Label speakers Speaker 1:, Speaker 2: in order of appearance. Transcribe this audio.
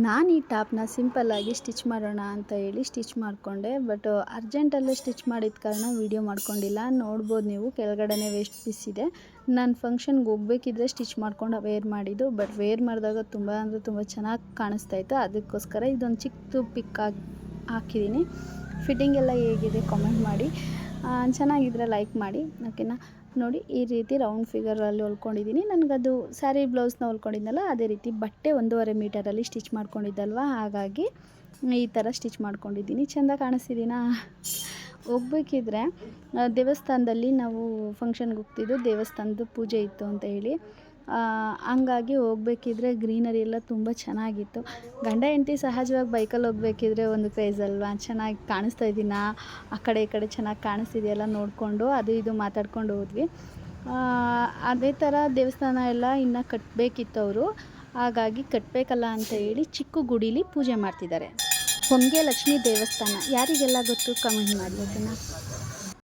Speaker 1: ನಾನು ಈ ಟಾಪ್ನ ಸಿಂಪಲ್ಲಾಗಿ ಸ್ಟಿಚ್ ಮಾಡೋಣ ಅಂತ ಹೇಳಿ ಸ್ಟಿಚ್ ಮಾಡಿಕೊಂಡೆ. ಬಟ್ ಅರ್ಜೆಂಟಲ್ಲೇ ಸ್ಟಿಚ್ ಮಾಡಿದ ಕಾರಣ ವೀಡಿಯೋ ಮಾಡ್ಕೊಂಡಿಲ್ಲ. ನೋಡ್ಬೋದು ನೀವು ಕೆಳಗಡೆನೇ ವೇಸ್ಟ್ ಪೀಸ್ ಇದೆ. ನಾನು ಫಂಕ್ಷನ್ಗೆ ಹೋಗ್ಬೇಕಿದ್ರೆ ಸ್ಟಿಚ್ ಮಾಡ್ಕೊಂಡು ವೇರ್ ಮಾಡಿದ್ದು. ಬಟ್ ವೇರ್ ಮಾಡಿದಾಗ ತುಂಬ ಅಂದರೆ ತುಂಬ ಚೆನ್ನಾಗಿ ಕಾಣಿಸ್ತಾಯಿತ್ತು. ಅದಕ್ಕೋಸ್ಕರ ಇದೊಂದು ಚಿಕ್ಕದು ಪಿಕ್ ಹಾಕಿದ್ದೀನಿ. ಫಿಟ್ಟಿಂಗ್ ಎಲ್ಲ ಹೇಗಿದೆ ಕಾಮೆಂಟ್ ಮಾಡಿ. ಚೆನ್ನಾಗಿದ್ರೆ ಲೈಕ್ ಮಾಡಿ, ಓಕೆನಾ. ನೋಡಿ ಈ ರೀತಿ ರೌಂಡ್ ಫಿಗರಲ್ಲಿ ಹೊಲ್ಕೊಂಡಿದ್ದೀನಿ. ನನಗದು ಸ್ಯಾರಿ ಬ್ಲೌಸ್ನ ಹೊಲ್ಕೊಂಡಿದ್ನಲ್ಲ ಅದೇ ರೀತಿ ಬಟ್ಟೆ 1.5 ಮೀಟರಲ್ಲಿ ಸ್ಟಿಚ್ ಮಾಡ್ಕೊಂಡಿದ್ದಲ್ವ, ಹಾಗಾಗಿ ಈ ಥರ ಸ್ಟಿಚ್ ಮಾಡ್ಕೊಂಡಿದ್ದೀನಿ. ಚೆಂದ ಕಾಣಿಸ್ತಿದ್ದೀನಾ? ಹೋಗ್ಬೇಕಿದ್ರೆ ದೇವಸ್ಥಾನದಲ್ಲಿ ನಾವು ಫಂಕ್ಷನ್ಗೆ ಹೋಗ್ತಿದ್ದು, ದೇವಸ್ಥಾನದ ಪೂಜೆ ಇತ್ತು ಅಂತ ಹೇಳಿ. ಹಂಗಾಗಿ ಹೋಗ್ಬೇಕಿದ್ರೆ ಗ್ರೀನರಿ ಎಲ್ಲ ತುಂಬ ಚೆನ್ನಾಗಿತ್ತು. ಗಂಡ ಹೆಂಡತಿ ಸಹಜವಾಗಿ ಬೈಕಲ್ಲಿ ಹೋಗ್ಬೇಕಿದ್ರೆ ಒಂದು ಕ್ರೇಜ್ ಅಲ್ವಾ. ಚೆನ್ನಾಗಿ ಕಾಣಿಸ್ತಾ ಇದ್ದೀನ, ಆ ಕಡೆ ಈ ಕಡೆ ಚೆನ್ನಾಗಿ ಕಾಣಿಸ್ತಿದೆಯಲ್ಲ ನೋಡಿಕೊಂಡು ಅದು ಇದು ಮಾತಾಡ್ಕೊಂಡು ಹೋದ್ವಿ. ಅದೇ ಥರ ದೇವಸ್ಥಾನ ಎಲ್ಲ ಇನ್ನು ಕಟ್ಟಬೇಕಿತ್ತು ಅವರು. ಹಾಗಾಗಿ ಕಟ್ಟಬೇಕಲ್ಲ ಅಂತ ಹೇಳಿ ಚಿಕ್ಕ ಗುಡೀಲಿ ಪೂಜೆ ಮಾಡ್ತಿದ್ದಾರೆ. ಹೊಂಗೆ ಲಕ್ಷ್ಮೀ ದೇವಸ್ಥಾನ. ಯಾರಿಗೆಲ್ಲ ಗೊತ್ತು ಕಮೆಂಟ್ ಮಾಡಿ, ಓಕೆನಾ.